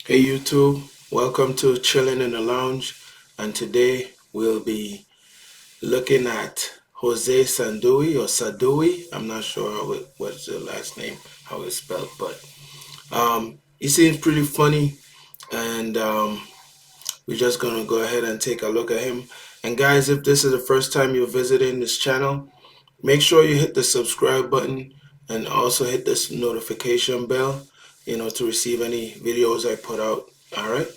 Hey YouTube, welcome to Chillin In Da Lounge, and today we'll be looking at Jose Sarduy or Sarduy. I'm not sure what's the last name, how it's spelled, but he seems pretty funny, and we're just gonna go ahead and take a look at him. And guys, if this is the first time you're visiting this channel, make sure you hit the subscribe button and also hit this notification bell, to receive any videos I put out. All right.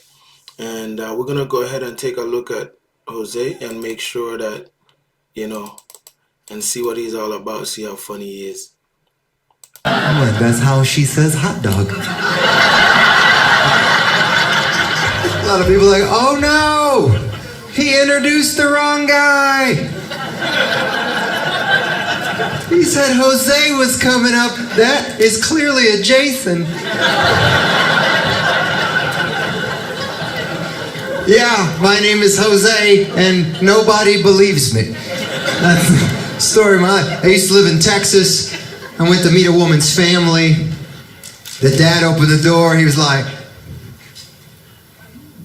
And we're gonna go ahead and take a look at Jose and make sure that and see what he's all about, see how funny he is. What, that's how she says hot dog. A lot of people are like, oh no, he introduced the wrong guy. He said Jose was coming up. That is clearly a Jason. Yeah, my name is Jose, and nobody believes me. That's the story of my life. I used to live in Texas. I went to meet a woman's family. The dad opened the door. He was like,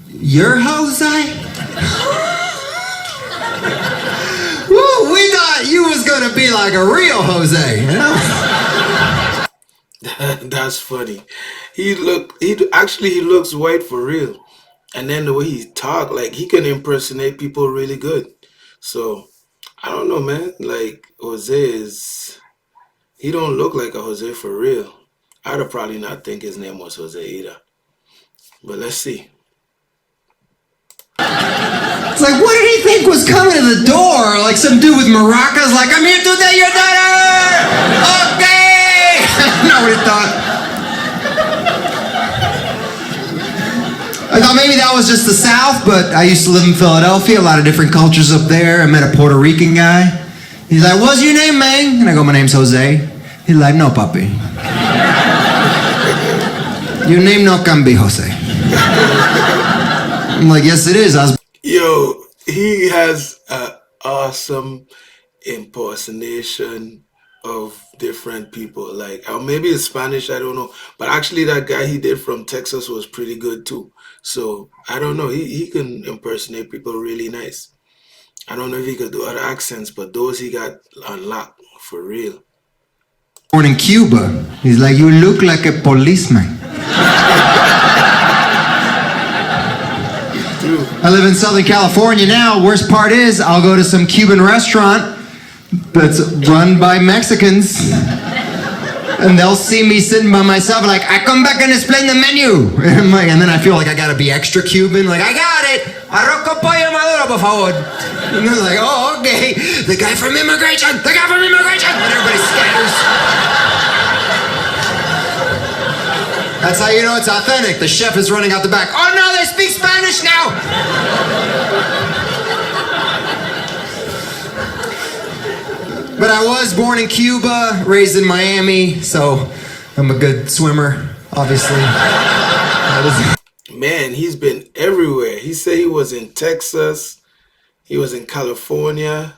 "You're Jose?" Woo, we thought you was gonna be like a real Jose, you know? That's funny. He looks white for real. And then the way he talk, like he can impersonate people really good. So I don't know, man. Like he don't look like a Jose for real. I'd have probably not think his name was Jose either. But let's see. It's like, what did he think was coming to the door? Like some dude with maracas, like, I'm here to tell your daughter! Okay! Not what he thought. I thought maybe that was just the South, but I used to live in Philadelphia, a lot of different cultures up there. I met a Puerto Rican guy. He's like, what's your name, man? And I go, my name's Jose. He's like, no, papi. Your name no can be Jose. I'm like, yes, it is. Yo, he has an awesome impersonation of different people. Like, maybe it's Spanish, I don't know. But actually, that guy he did from Texas was pretty good too. So I don't know. He can impersonate people really nice. I don't know if he could do other accents, but those he got unlocked for real. Born in Cuba. He's like, you look like a policeman. I live in Southern California now. Worst part is, I'll go to some Cuban restaurant that's run by Mexicans, and they'll see me sitting by myself, like, I come back and explain the menu. And I'm like, and then I feel like I gotta be extra Cuban, like, I got it. Arroz con pollo maduro, por favor. And they're like, oh, okay. The guy from immigration, the guy from immigration. And everybody scatters. That's how you know it's authentic. The chef is running out the back. Oh no, they speak Spanish now! But I was born in Cuba, raised in Miami, so I'm a good swimmer, obviously. Man, he's been everywhere. He said he was in Texas, he was in California,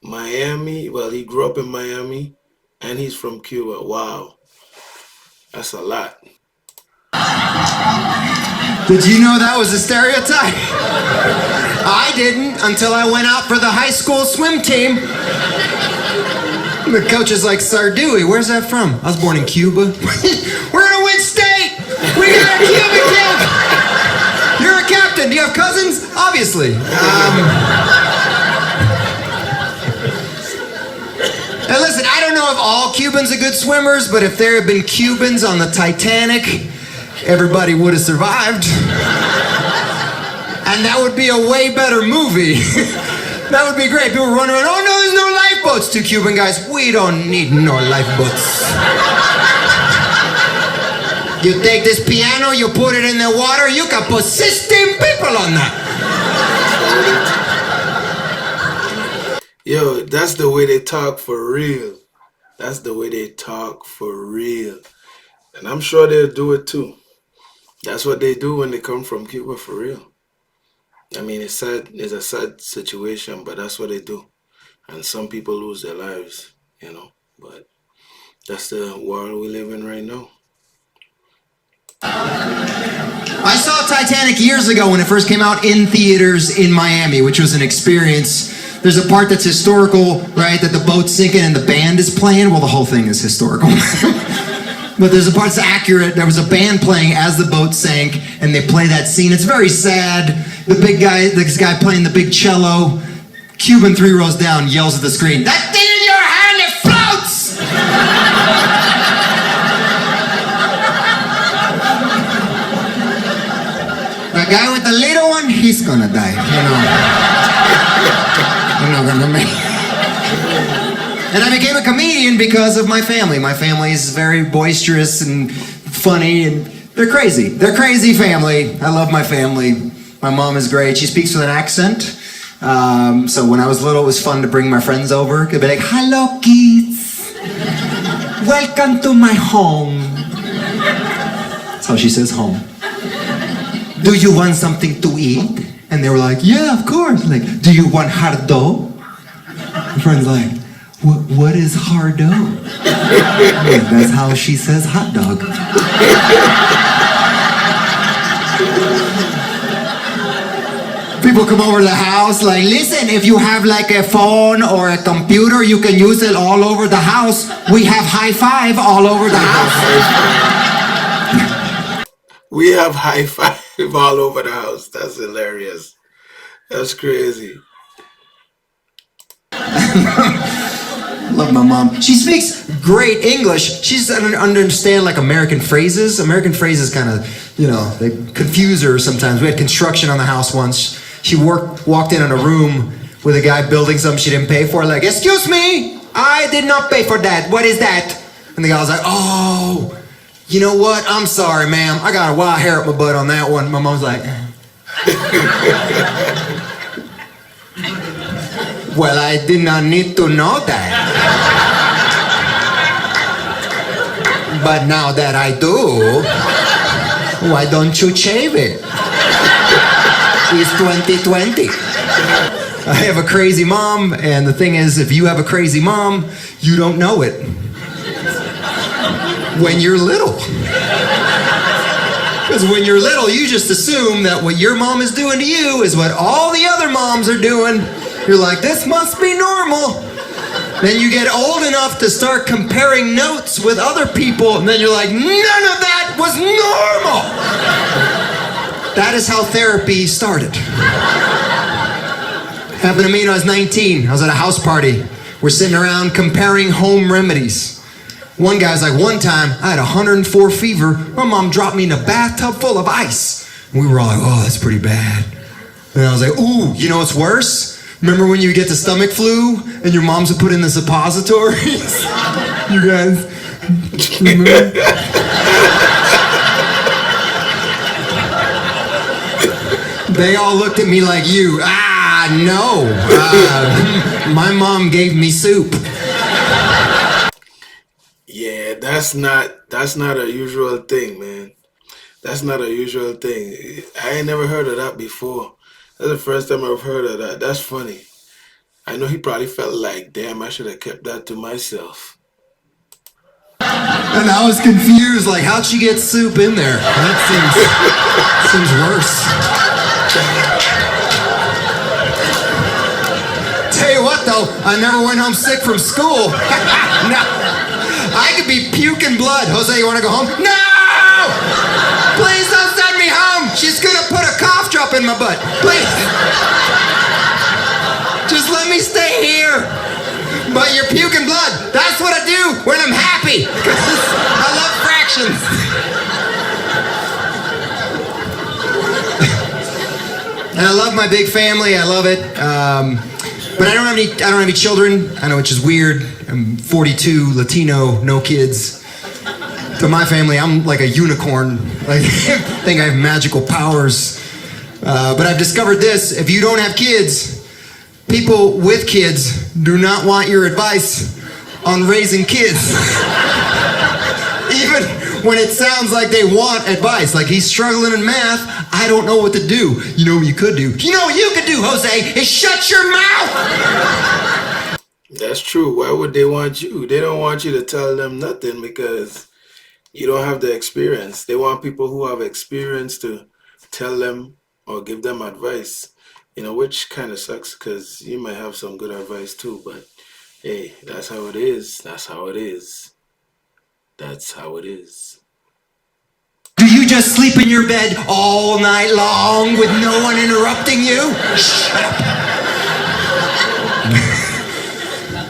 Miami. Well, he grew up in Miami, and he's from Cuba. Wow. That's a lot. Did you know that was a stereotype? I didn't until I went out for the high school swim team. The coach is like, Sarduy, where's that from? I was born in Cuba. We're gonna win state! We got a Cuban kid! You're a captain. Do you have cousins? Obviously. And listen, I don't know if all Cubans are good swimmers, but if there had been Cubans on the Titanic, everybody would have survived. And that would be a way better movie. That would be great. People run around, oh no, there's no lifeboats. Two Cuban guys, we don't need no lifeboats. You take this piano, you put it in the water, you can put 16 people on that. Yo, that's the way they talk for real. That's the way they talk for real. And I'm sure they'll do it too. That's what they do when they come from Cuba for real. I mean, it's sad. It's a sad situation, but that's what they do. And some people lose their lives, But that's the world we live in right now. I saw Titanic years ago when it first came out in theaters in Miami, which was an experience. There's a part that's historical, right? That the boat's sinking and the band is playing. Well, the whole thing is historical. But there's a part that's accurate. There was a band playing as the boat sank, and they play that scene. It's very sad. The big guy, this guy playing the big cello, Cuban 3 rows down, yells at the screen, "That thing in your hand, it floats!" The guy with the little one, he's gonna die, you know. You're not gonna make it. And I became a comedian because of my family. My family is very boisterous and funny, and they're crazy. They're crazy family. I love my family. My mom is great. She speaks with an accent. So when I was little, it was fun to bring my friends over. Could be like, "Hello, kids. Welcome to my home." That's how she says home. "Do you want something to eat?" And they were like, "Yeah, of course." Like, "Do you want hard dough?" My friend's like, what is hard dough?" Yeah, that's how she says hot dog. People come over to the house like, "Listen, if you have like a phone or a computer, you can use it all over the house. We have high five all over the house." We have high five all over the house. That's hilarious. That's crazy. Love my mom. She speaks great English. She doesn't understand like American phrases. American phrases kind of, you know, they confuse her sometimes. We had construction on the house once. She walked in a room with a guy building something she didn't pay for. Like, "Excuse me, I did not pay for that. What is that?" And the guy was like, "Oh, you know what? I'm sorry, ma'am. I got a wild hair up my butt on that one." My mom's like, "Well, I did not need to know that. But now that I do, why don't you shave it? It's 2020. I have a crazy mom, and the thing is, if you have a crazy mom, you don't know it when you're little. Because when you're little, you just assume that what your mom is doing to you is what all the other moms are doing. You're like, "This must be normal." Then you get old enough to start comparing notes with other people, and then you're like, "None of that was normal." That is how therapy started. Happened to me when I was 19. I was at a house party. We're sitting around comparing home remedies. One guy's like, "One time, I had 104 fever. My mom dropped me in a bathtub full of ice." And we were all like, "Oh, that's pretty bad." And I was like, "Ooh, you know what's worse? Remember when you get the stomach flu and your moms would put in the suppositories?" You guys remember? They all looked at me like, "You, no. My mom gave me soup." Yeah, that's not a usual thing, man. That's not a usual thing. I ain't never heard of that before. That's the first time I've heard of that. That's funny. I know he probably felt like, "Damn, I should have kept that to myself." And I was confused, like, how'd she get soup in there? That seems worse. Tell you what, though, I never went home sick from school. No, I could be puking blood. "Jose, you want to go home?" "No! Please don't send me home. She's gonna put a cough drop in my butt. Please. Just let me stay here." "But you're puking blood." "That's what I do when I'm happy. I love fractions." And I love my big family. I love it. But I don't have any children. I know, which is weird. I'm 42, Latino, no kids. To my family, I'm like a unicorn. Like, I think I have magical powers. But I've discovered this: if you don't have kids, people with kids do not want your advice on raising kids. Even when it sounds like they want advice. Like, "He's struggling in math. I don't know what to do." You know what you could do? You know what you could do, Jose, is shut your mouth. That's true. Why would they want you? They don't want you to tell them nothing because You don't have the experience. They want people who have experience to tell them or give them advice, which kind of sucks because you might have some good advice too, but hey, that's how it is. That's how it is. That's how it is. Do you just sleep in your bed all night long with no one interrupting you? Shut up.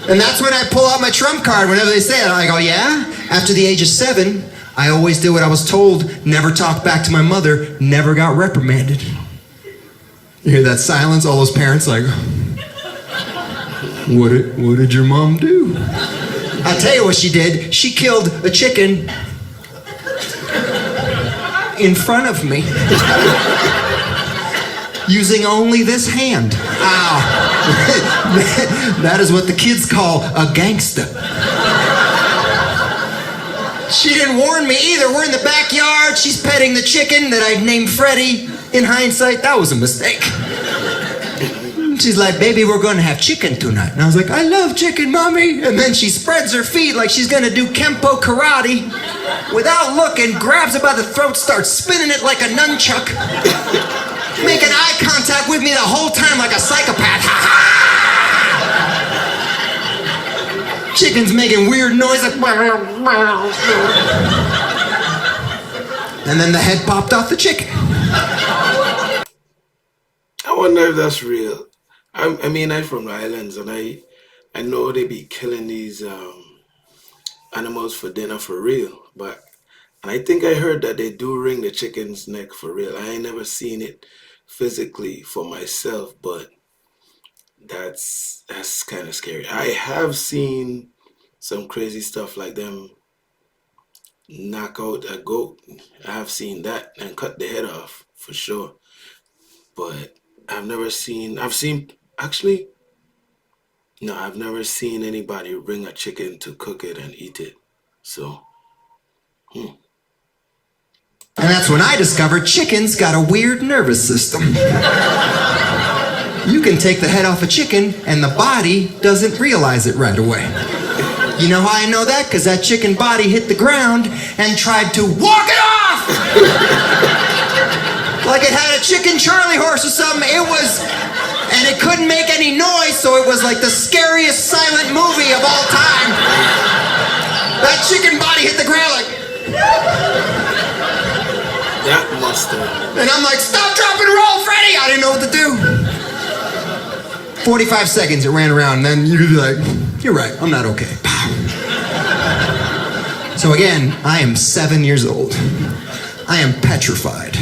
And that's when I pull out my trump card whenever they say it. I go, yeah? After the age of 7, I always did what I was told, never talked back to my mother, never got reprimanded. You hear that silence? All those parents like, what did your mom do? I'll tell you what she did. She killed a chicken in front of me using only this hand. Ow. That is what the kids call a gangster. She didn't warn me either. We're in the backyard. She's petting the chicken that I named Freddie. In hindsight, that was a mistake. She's like, baby, we're going to have chicken tonight. And I was like, I love chicken, Mommy. And then she spreads her feet like she's going to do Kempo karate. Without looking, grabs it by the throat, starts spinning it like a nunchuck. Making eye contact with me the whole time like a psychopath. Ha ha! Chicken's making weird noises. And then the head popped off the chicken. I wonder if that's real. I mean, I'm from the islands, and I know they be killing these animals for dinner for real. But and I think I heard that they do wring the chicken's neck for real. I ain't never seen it physically for myself, but that's kind of scary. I have seen some crazy stuff like them knock out a goat. I have seen that and cut the head off for sure. But I've seen actually no, I've never seen anybody bring a chicken to cook it and eat it. So, And that's when I discovered chickens got a weird nervous system. You can take the head off a chicken and the body doesn't realize it right away. You know how I know that? Because that chicken body hit the ground and tried to walk it off! Like it had a chicken Charlie horse or something. And it couldn't make any noise, so it was like the scariest silent movie of all time. That chicken body hit the ground like... that must have. And I'm like, stop, drop, and roll, Freddy! I didn't know what to do. 45 seconds it ran around, and then you'd be like, you're right, I'm not okay. So again, I am 7 years old. I am petrified.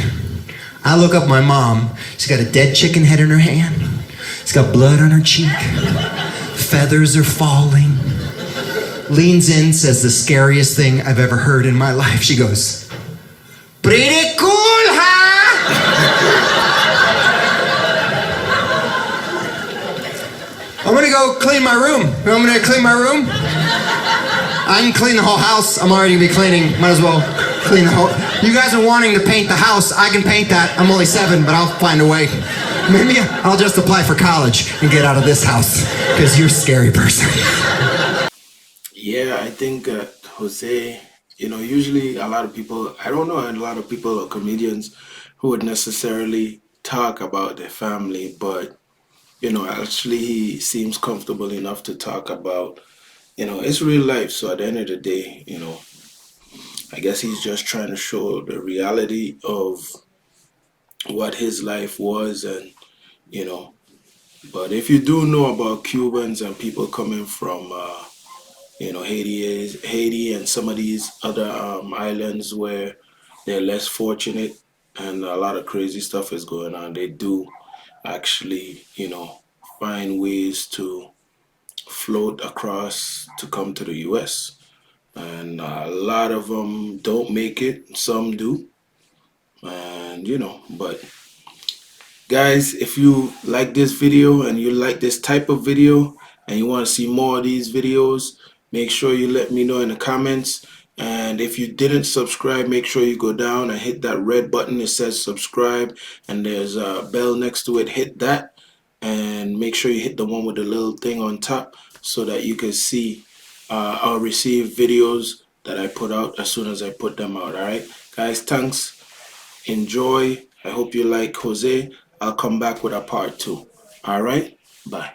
I look up my mom. She's got a dead chicken head in her hand. She's got blood on her cheek. Feathers are falling. Leans in, says the scariest thing I've ever heard in my life. She goes, pretty cool, huh? I'm gonna go clean my room. I'm gonna clean my room. I can clean the whole house. I'm already gonna be cleaning. Might as well clean the whole... You guys are wanting to paint the house. I can paint that. I'm only 7, but I'll find a way. Maybe I'll just apply for college and get out of this house, because you're a scary person. Yeah, I think Jose, usually a lot of people, I don't know, a lot of people or comedians who would necessarily talk about their family, but, actually he seems comfortable enough to talk about, it's real life. So at the end of the day, I guess he's just trying to show the reality of what his life was, and, but if you do know about Cubans and people coming from, Haiti and some of these other islands where they're less fortunate and a lot of crazy stuff is going on, they do actually, find ways to float across to come to the US. And a lot of them don't make it, some do. And, but guys, if you like this video and you like this type of video and you want to see more of these videos, make sure you let me know in the comments. And if you didn't subscribe, make sure you go down and hit that red button. It says subscribe, and there's a bell next to it. Hit that, and make sure you hit the one with the little thing on top so that you can see or receive videos that I put out as soon as I put them out. All right, guys, thanks. Enjoy. I hope you like Jose. I'll come back with a part two. All right, bye.